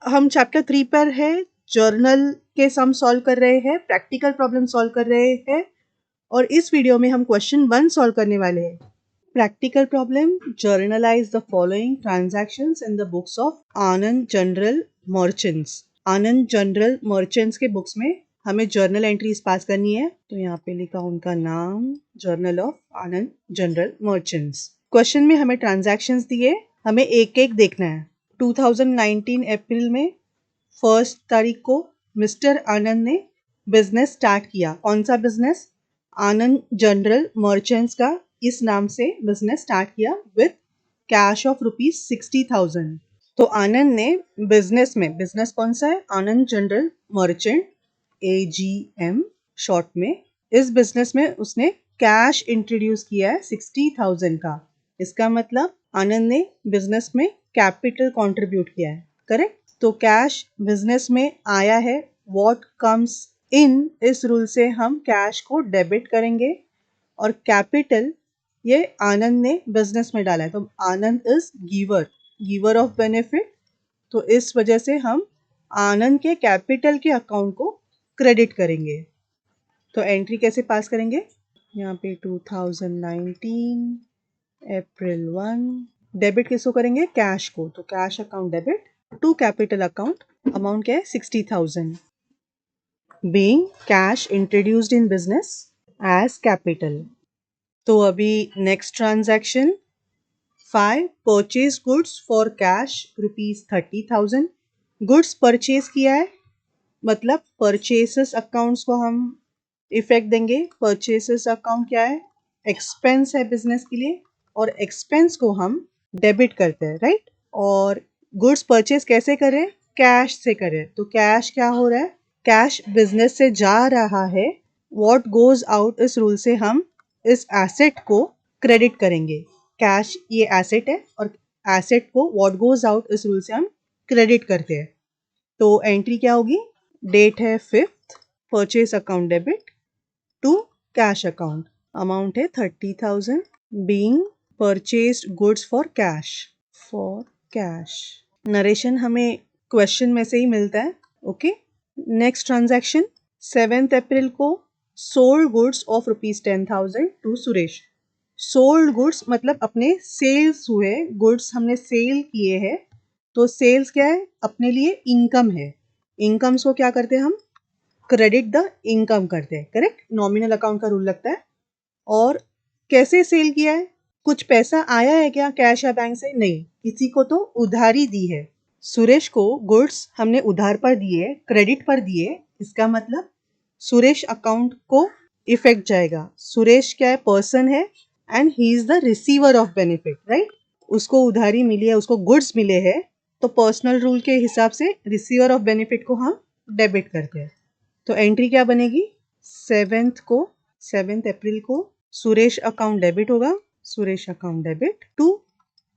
हम चैप्टर 3 पर है, जर्नल के सम सॉल्व कर रहे हैं, प्रैक्टिकल प्रॉब्लम सॉल्व कर रहे हैं और इस वीडियो में हम क्वेश्चन 1 सॉल्व करने वाले हैं। Practical problem, generalized the following transactions in the books of Anand general merchants. Anand general merchants के बुक्स में हमें जर्नल एंट्रीज पास करनी है, तो यहाँ पे लिखा उनका नाम, journal of Anand general merchants. Question में हमें ट्रांजैक्शंस दिए, हमें एक एक देखना है। 2019 अप्रैल में 1 तारीख को मिस्टर आनंद ने बिजनेस स्टार्ट किया। कौन सा बिजनेस? आनंद जनरल मर्चेंट्स का इस नाम से बिजनेस स्टार्ट किया विद कैश ऑफ ₹60,000। तो आनंद ने बिजनेस में, बिजनेस कौन सा है? आनंद जनरल मर्चेंट, AGM शॉर्ट में। इस बिजनेस में उसने कैश इंट्रोड्यूस किया है 60,000 का। इसका मतलब आनंद ने बिजनेस में कैपिटल कंट्रीब्यूट किया है, करेक्ट? तो कैश बिजनेस में आया है, व्हाट कम्स इन, इस रूल से हम कैश को डेबिट करेंगे और कैपिटल ये आनंद ने बिजनेस में डाला है, तो Anand is giver, giver of benefit. तो इस वजह से हम आनंद के कैपिटल के अकाउंट को क्रेडिट करेंगे। तो एंट्री कैसे पास करेंगे? यहाँ पे 2019 अप्रैल 1, डेबिट किसको करेंगे? कैश को, तो cash account debit to capital account. Amount क्या है? 60,000 being cash introduced in business as capital. तो अभी next transaction 5, purchase goods for cash ₹30,000। Goods purchase किया है, मतलब परचेसेस अकाउंट्स को हम इफेक्ट देंगे। परचेसेस अकाउंट क्या है? एक्सपेंस है बिजनेस के लिए, और एक्सपेंस को हम डेबिट करते हैं, राइट? और गुड्स परचेज कैसे करें? कैश से करें। तो कैश क्या हो रहा है? कैश बिजनेस से जा रहा है, व्हाट गोज आउट, इस रूल से हम इस एसेट को क्रेडिट करेंगे। कैश ये एसेट है और एसेट को व्हाट गोज आउट इस रूल से हम क्रेडिट करते हैं। तो एंट्री क्या होगी? डेट है 5th, purchase account debit to cash account. Amount है 30,000 being purchased goods for cash. Narration हमें क्वेश्चन में से ही मिलता है, okay. Next transaction 7th April को sold goods of ₹10,000 to Suresh. Sold goods मतलब अपने सेल्स हुए गुड्स, हमने सेल किए हैं। तो सेल्स क्या है? अपने लिए इनकम है। इनकम्स को क्या करते हैं हम? क्रेडिट द इनकम करते हैं, करेक्ट? नॉमिनल अकाउंट का रूल लगता है। और कैसे सेल किया है? कुछ पैसा आया है क्या कैश या बैंक से? नहीं, किसी को तो उधारी दी है। सुरेश को गुड्स हमने उधार पर दिए, क्रेडिट पर दिए। इसका मतलब सुरेश अकाउंट को इफेक्ट जाएगा। सुरेश क्या है? पर्सन है and he is the receiver of benefit, right? उसको उधारी मिली है, उसको गुड्स मिले हैं, तो पर्सनल रूल के हिसाब से रिसीवर ऑफ बेनिफिट को हम डेबिट करते हैं। तो एंट्री क्या बनेगी? 7th अप्रैल को सुरेश अकाउंट डेबिट होगा, Suresh account debit to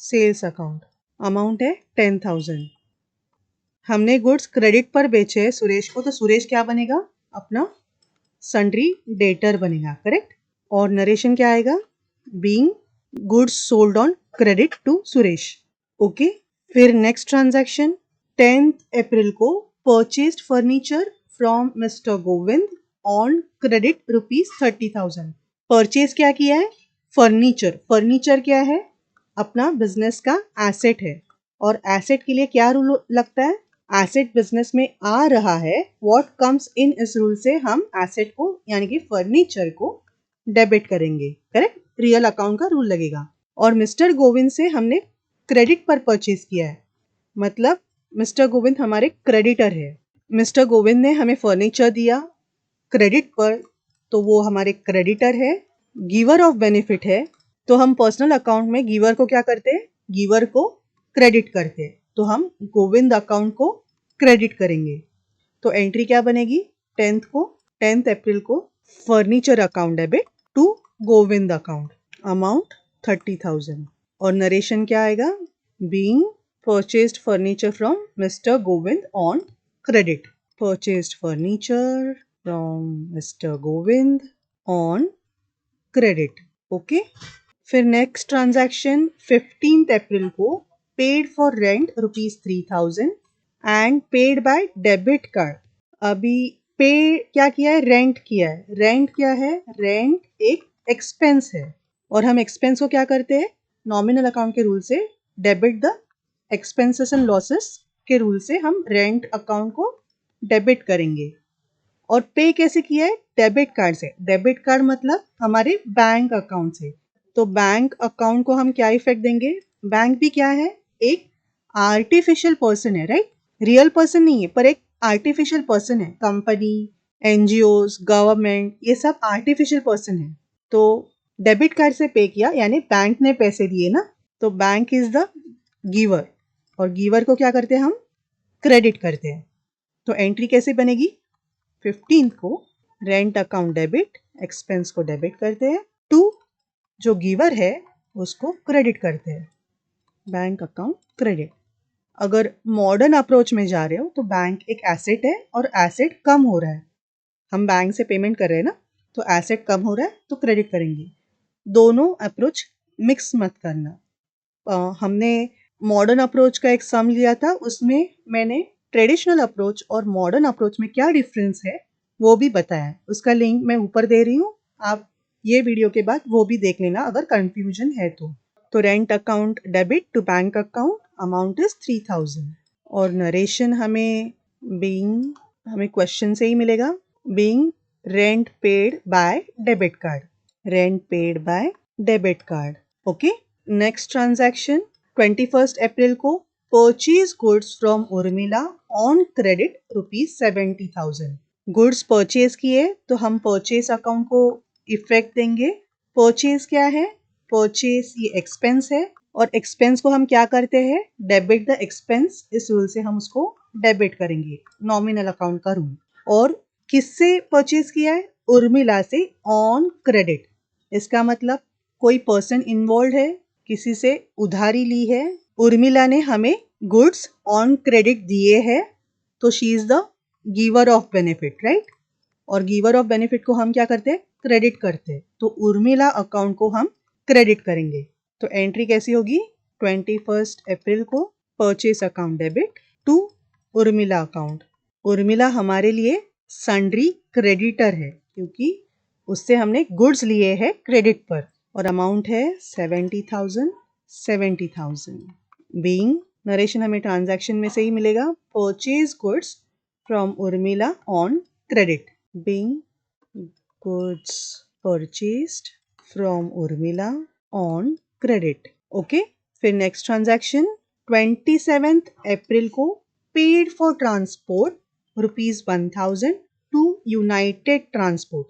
sales account. Amount है 10,000। हमने गुड्स क्रेडिट पर बेचे हैं सुरेश को, तो सुरेश क्या बनेगा? अपना सन्ड्री डेटर बनेगा, करेक्ट? और नरेशन क्या आएगा? Being goods sold on credit to Suresh, okay. फिर नेक्स्ट ट्रांजैक्शन 10th अप्रैल को purchased furniture from mister Govind on credit ₹30,000। Purchase क्या किया है? फर्नीचर। फर्नीचर क्या है? अपना बिजनेस का एसेट है, और एसेट के लिए क्या रूल लगता है? एसेट बिजनेस में आ रहा है, व्हाट कम्स इन, इस रूल से हम एसेट को यानी कि फर्नीचर को डेबिट करेंगे, करेक्ट? रियल अकाउंट का रूल लगेगा। और मिस्टर गोविंद से हमने क्रेडिट पर परचेज किया है, मतलब मिस्टर गोविंद हमारे क्रेडिटर है। मिस्टर गोविंद ने हमें फर्नीचर दिया क्रेडिट पर, तो वो हमारे क्रेडिटर है। गिवर ऑफ बेनिफिट है, तो हम पर्सनल अकाउंट में गिवर को क्या करते हैं? गिवर को क्रेडिट करते हैं, तो हम गोविंद अकाउंट को क्रेडिट करेंगे। तो एंट्री क्या बनेगी? 10th अप्रैल को furniture account debit to Govind account. Amount 30,000। और नरेशन क्या आएगा? Being purchased furniture from mister Govind on credit. Purchased furniture from mister Govind on credit, okay. फिर नेक्स्ट ट्रांजैक्शन 15th अप्रैल को paid for rent ₹3,000 and paid by debit card. अभी पे क्या किया है, रेंट किया है। रेंट क्या है, रेंट एक एक्सपेंस है और हम एक्सपेंस को क्या करते हैं, नॉमिनल अकाउंट के रूल से debit the expenses and losses के रूल से हम रेंट अकाउंट को डेबिट करेंगे। और पे कैसे किया है, डेबिट कार्ड से। डेबिट कार्ड मतलब हमारे बैंक अकाउंट से। तो बैंक अकाउंट को हम क्या इफेक्ट देंगे, बैंक भी क्या है, एक आर्टिफिशियल पर्सन है, राइट। रियल पर्सन नहीं है पर एक आर्टिफिशियल पर्सन है। कंपनी, एनजीओज, गवर्नमेंट, ये सब आर्टिफिशियल पर्सन है। तो डेबिट कार्ड से पे किया यानी बैंक ने पैसे दिए ना, तो बैंक इज द गिवर और गिवर को क्या करते हैं हम, क्रेडिट करते हैं। तो एंट्री कैसे बनेगी, 15 को रेंट अकाउंट डेबिट, एक्सपेंस को डेबिट करते हैं, टू जो गिवर है उसको क्रेडिट करते हैं, बैंक अकाउंट क्रेडिट। अगर मॉडर्न अप्रोच में जा रहे हो तो बैंक एक एसेट है और एसेट कम हो रहा है, हम बैंक से पेमेंट कर रहे हैं ना, तो एसेट कम हो रहा है तो क्रेडिट करेंगे। दोनों अप्रोच मिक्स मत करना। हमने मॉडर्न अप्रोच का एक सम लिया था, उसमें मैंने ट्रेडिशनल अप्रोच और मॉडर्न अप्रोच में क्या डिफरेंस है वो भी बताया। उसका लिंक मैं ऊपर दे रही हूँ, आप ये वीडियो के बाद वो भी देख लेना अगर कंफ्यूजन है तो rent account debit to bank account, amount is 3000। और नरेशन हमें बीइंग, हमें क्वेश्चन से ही मिलेगा, being rent paid by debit card, rent paid by debit card. Okay, next transaction 21 April को purchase goods from Urmila on credit ₹70,000। Goods purchase किए तो हम परचेज अकाउंट को इफेक्ट देंगे। परचेज क्या है, परचेज ये एक्सपेंस है और एक्सपेंस को हम क्या करते हैं, डेबिट द एक्सपेंस, इस रूल से हम उसको डेबिट करेंगे, नॉमिनल अकाउंट का रूल। और किससे परचेज किया है, उर्मिला से ऑन क्रेडिट। इसका मतलब कोई पर्सन इन्वॉल्व है, किसी से उधारी ली है, उर्मिला ने हमें गुड्स ऑन क्रेडिट दिए हैं, तो she is the giver of benefit, right. और गिवर ऑफ बेनिफिट को हम क्या करते हैं, क्रेडिट करते हैं, तो उर्मिला अकाउंट को हम क्रेडिट करेंगे। तो एंट्री कैसी होगी, 21 अप्रैल को purchase account debit to Urmila account. Urmila हमारे लिए सन्ड्री क्रेडिटर है क्योंकि उससे हमने गुड्स लिए हैं क्रेडिट पर और अमाउंट है 70,000। बीइंग, नरेशन हमें ट्रांजैक्शन में से ही मिलेगा, purchase goods from Urmila on credit, being goods purchased from Urmila on credit. Okay, फिर नेक्स्ट ट्रांजैक्शन 27 अप्रैल को paid for transport ₹1000 to United Transport.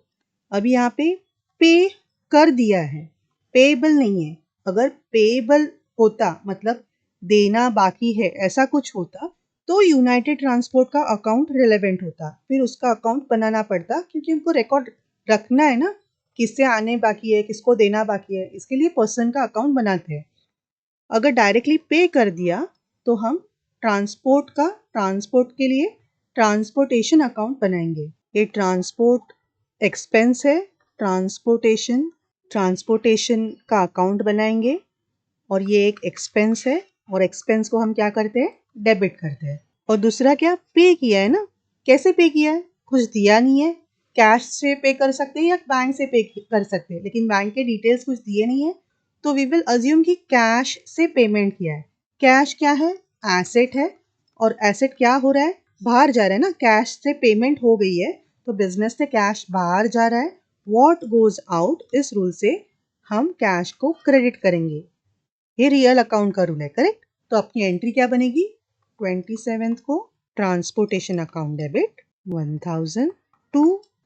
अभी यहाँ पे पे कर दिया है, पेएबल नहीं है। अगर पेएबल होता मतलब देना बाकी है ऐसा कुछ होता तो यूनाइटेड ट्रांसपोर्ट का अकाउंट रिलेवेंट होता, फिर उसका अकाउंट बनाना पड़ता क्योंकि उनको रिकॉर्ड रखना है ना, किससे आने बाकी है, किसको देना बाकी है, इसके लिए पर्सन का अकाउंट बनाते हैं। अगर डायरेक्टली पे कर दिया तो हम ट्रांसपोर्ट के लिए ट्रांसपोर्टेशन अकाउंट बनाएंगे। ये ट्रांसपोर्ट एक्सपेंस है, ट्रांसपोर्टेशन का अकाउंट बनाएंगे और ये एक एक्सपेंस है और एक्सपेंस को हम क्या करते हैं, डेबिट करते हैं। और दूसरा क्या, पे किया है ना, कैसे पे किया है, कुछ दिया नहीं है, कैश से पे कर सकते हैं या बैंक से पे कर सकते हैं, लेकिन बैंक के डिटेल्स कुछ दिए नहीं है, तो वी विल अज्यूम कि कैश से पेमेंट किया है। कैश क्या है, एसेट है और एसेट क्या हो रहा है, बाहर जा रहा है ना, कैश से पेमेंट हो गई है तो बिजनेस से कैश बाहर जा रहा है, व्हाट गोज आउट, इस रूल से हम कैश को क्रेडिट करेंगे। ये रियल अकाउंट का रूल है, करेक्ट। तो अपनी एंट्री क्या बनेगी, 27 को transportation account debit 1000 to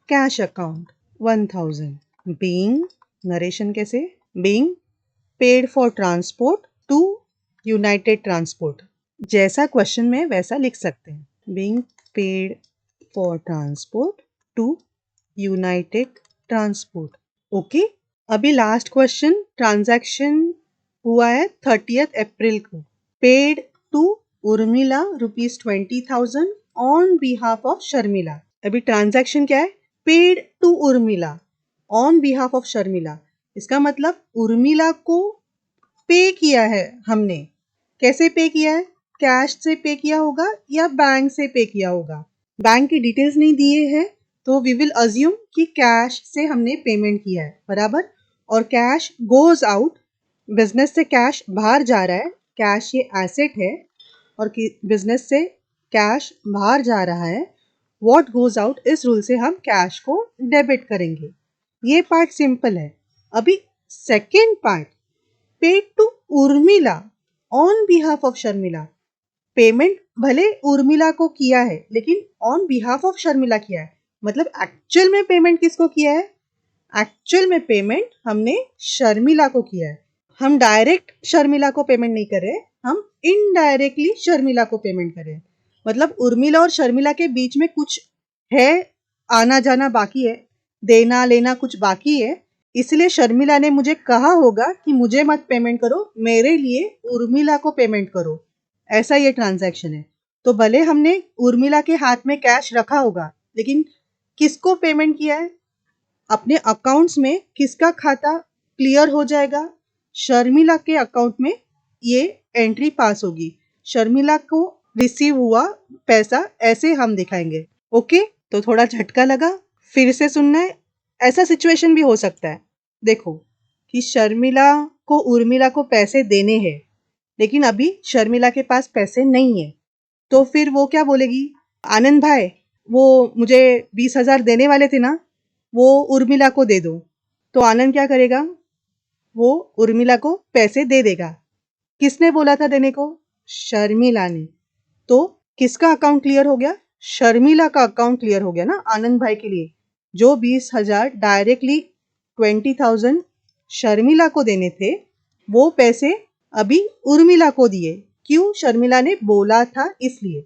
cash account 1000, being, narration कैसे, being paid for transport to United Transport, जैसा क्वेश्चन में वैसा लिख सकते हैं, being paid for transport to United Transport. Okay, अभी लास्ट क्वेश्चन, ट्रांजैक्शन हुआ है 30 अप्रैल को, paid to Urmila ₹20,000 on behalf of Sharmila. अभी ट्रांजैक्शन क्या है, paid to Urmila on behalf of Sharmila. इसका मतलब उर्मिला को पे किया है हमने। कैसे पे किया है, कैश से पे किया होगा या बैंक से पे किया होगा। बैंक की डिटेल्स नहीं दिए हैं तो वी विल अज्यूम कि कैश से हमने पेमेंट किया है, बराबर। और कैश गोज आउट, बिजनेस से कैश बाहर जा रहा है, कैश ये एसेट है और बिजनेस से कैश बाहर जा रहा है। व्हाट गोज आउट, इस रूल से हम कैश को डेबिट करेंगे। ये पार्ट सिंपल है। अभी second part, paid to Urmila on behalf of Sharmila. Payment भले उर्मिला को किया है लेकिन ऑन बिहाफ ऑफ शर्मिला किया है, मतलब एक्चुअल में पेमेंट किसको किया है? एक्चुअल में पेमेंट हमने शर्मिला को किया है। हम डायरेक्ट शर्मिला को पेमेंट नहीं कर रहे, हम इनडायरेक्टली शर्मिला को पेमेंट कर रहे हैं। मतलब उर्मिला और शर्मिला के बीच में कुछ है, आना जाना बाकी है, देना लेना कुछ बाकी है, इसलिए शर्मिला ने मुझे कहा होगा कि मुझे मत पेमेंट करो, मेरे लिए उर्मिला को पेमेंट करो। ऐसा ये ट्रांजैक्शन है। तो भले हमने उर्मिला के हाथ में कैश रखा होगा लेकिन किसको पेमेंट किया है? अपने अकाउंट्स में किसका खाता क्लियर हो जाएगा? शर्मिला के अकाउंट में ये एंट्री पास होगी। शर्मिला को रिसीव हुआ पैसा, ऐसे हम दिखाएंगे। ओके, तो थोड़ा झटका लगा, फिर से सुनना है। ऐसा सिचुएशन भी हो सकता है, देखो कि शर्मिला को उर्मिला को पैसे देने हैं लेकिन अभी शर्मिला के पास पैसे नहीं है, तो फिर वो क्या बोलेगी? आनंद भाई, वो मुझे 20,000 देने वाले थे ना, वो उर्मिला को दे दो। तो आनंद क्या करेगा? वो उर्मिला को पैसे दे देगा। किसने बोला था देने को? शर्मिला ने। तो किसका अकाउंट क्लियर हो गया? शर्मिला का अकाउंट क्लियर हो गया ना आनंद भाई के लिए। जो 20,000 डायरेक्टली 20,000 शर्मिला को देने थे, वो पैसे अभी उर्मिला को दिए। क्यों? शर्मिला ने बोला था इसलिए।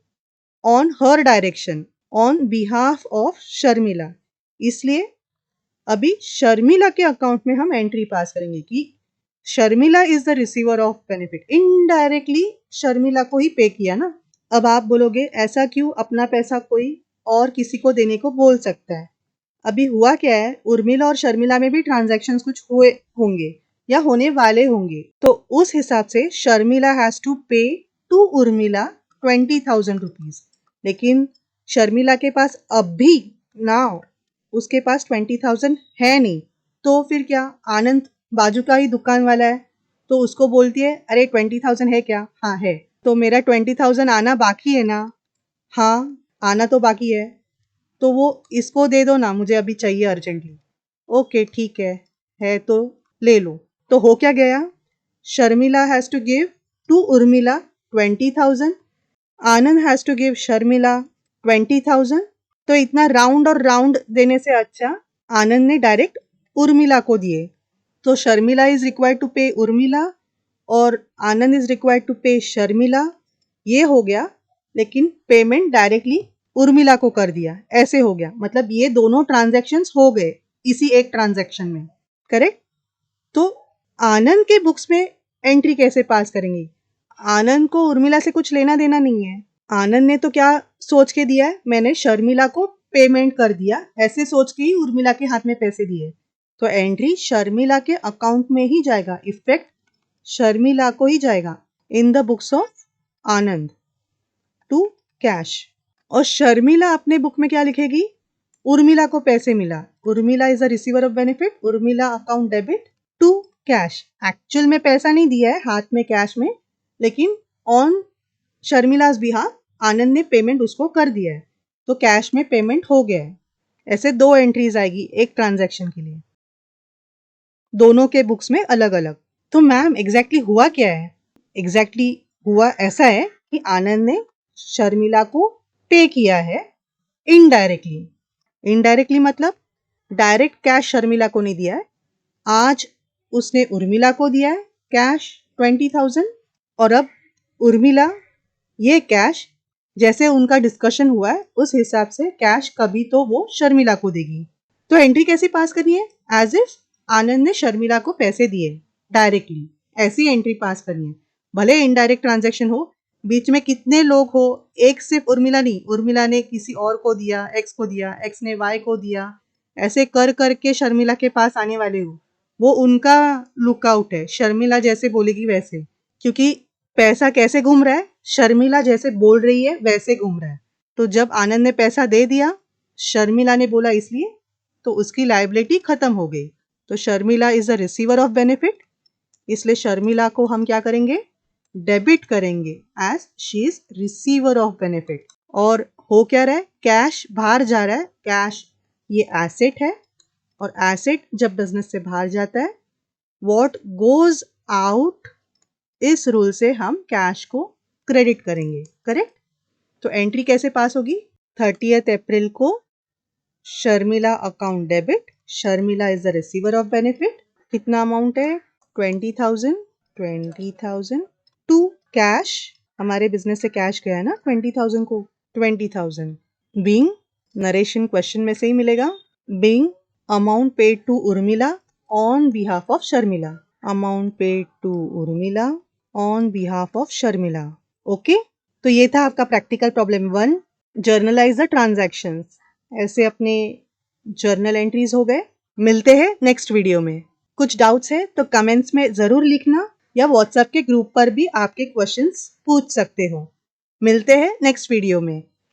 On her direction, on behalf of Sharmila, इसलिए अभी शर्मिला के अकाउंट में हम एंट्री पास करेंगे कि Sharmila is the receiver of benefit. Indirectly Sharmila को ही पे किया ना। अब आप बोलोगे ऐसा क्यों? अपना पैसा कोई और किसी को देने को बोल सकता है। अभी हुआ क्या है, उर्मिला और शर्मिला में भी ट्रांजैक्शंस कुछ हुए होंगे या होने वाले होंगे, तो उस हिसाब से शर्मिला हैज टू पे टू उर्मिला 20,000 रुपीज। लेकिन शर्मिला के पास अभी नाउ उसके पास 20,000 है नहीं, तो फिर क्या? आनंद बाजू का ही दुकान वाला है, तो उसको बोलती है अरे 20,000 है क्या? हाँ है। तो मेरा 20,000 आना बाकी है ना? हाँ, आना तो बाकी है, तो वो इसको दे दो ना, मुझे अभी चाहिए अर्जेंटली। ओके ठीक है तो ले लो। तो हो क्या गया? Sharmila has to give to Urmila 20,000, Anand has to give Sharmila 20,000। तो इतना राउंड और राउंड देने से अच्छा आनंद ने डायरेक्ट उर्मिला को दिए। तो शर्मिला इज रिक्वायर्ड टू पे उर्मिला और आनंद इज रिक्वायर्ड टू पे शर्मिला। ये हो गया, लेकिन पेमेंट डायरेक्टली उर्मिला को कर दिया, ऐसे हो गया। मतलब ये दोनों ट्रांजैक्शंस हो गए इसी एक ट्रांजैक्शन में, करेक्ट। तो आनंद के बुक्स में एंट्री कैसे पास करेंगे? आनंद को उर्मिला से कुछ लेना देना नहीं है। आनंद ने तो क्या सोच के दिया है? मैंने शर्मिला को पेमेंट कर दिया, ऐसे सोच के ही उर्मिला के हाथ में पैसे दिए। तो एंट्री शर्मिला के अकाउंट में ही जाएगा, इफेक्ट शर्मिला को ही जाएगा in the books of Anand to cash. और शर्मिला अपने बुक में क्या लिखेगी? उर्मिला को पैसे मिला, Urmila is a receiver of benefit, Urmila account debit to cash. Actual में पैसा नहीं दिया है हाथ में कैश में, लेकिन ऑन शर्मिलाज बिहाफ आनंद ने पेमेंट उसको कर दिया है, तो कैश में पेमेंट हो गया है। ऐसे दो एंट्रीज आएगी एक ट्रांजैक्शन के लिए, दोनों के बुक्स में अलग अलग। तो मैम एग्जैक्टली हुआ क्या है? एग्जैक्टली हुआ ऐसा है कि आनंद ने शर्मिला को पे किया है इनडायरेक्टली। इनडायरेक्टली मतलब डायरेक्ट कैश शर्मिला को नहीं दिया है। आज उसने उर्मिला को दिया है कैश 20,000, और अब उर्मिला ये कैश, जैसे उनका डिस्कशन हुआ है उस हिसाब से कैश कभी तो वो शर्मिला को देगी। तो एंट्री कैसे पास करनी है? एज इफ आनंद ने शर्मिला को पैसे दिए डायरेक्टली, ऐसी एंट्री पास करनी है। भले इनडायरेक्ट ट्रांजैक्शन हो, बीच में कितने लोग हो, एक सिर्फ उर्मिला नहीं, उर्मिला ने किसी और को दिया, एक्स को दिया, एक्स ने वाई को दिया, ऐसे कर करके शर्मिला के पास आने वाले हो, वो उनका लुकआउट है। शर्मिला जैसे बोलेगी वैसे, क्योंकि पैसा कैसे घूम रहा है? शर्मिला जैसे बोल रही है वैसे घूम रहा है। तो जब आनंद ने पैसा दे दिया, शर्मिला ने बोला इसलिए, तो उसकी लायबिलिटी खत्म हो गई। तो Sharmila is the receiver of benefit, इसलिए शर्मिला को हम क्या करेंगे, डेबिट करेंगे as she is receiver of benefit. और हो क्या रहा है, कैश बाहर जा रहा है, कैश ये एसेट है, और एसेट जब बिजनेस से बाहर जाता है, व्हाट गोज आउट, इस रूल से हम कैश को क्रेडिट करेंगे, करेक्ट। तो एंट्री कैसे पास होगी, 30 अप्रैल को Sharmila account debit, Sharmila is the receiver of benefit, कितना अमाउंट है 20,000 टू कैश, हमारे बिजनेस से कैश गया है ना 20,000 को, 20,000 बीइंग, नरेशन क्वेश्चन में से ही मिलेगा, being amount paid to Urmila on behalf of Sharmila, amount paid to Urmila on behalf of Sharmila. Okay, तो ये था आपका practical problem 1, journalize the transactions. ऐसे अपने जर्नल एंट्रीज हो गए। मिलते हैं नेक्स्ट वीडियो में। कुछ डाउट्स है तो कमेंट्स में ज़रूर लिखना, या व्हाट्सएप के ग्रुप पर भी आपके क्वेश्चंस पूछ सकते हो। मिलते हैं नेक्स्ट वीडियो में।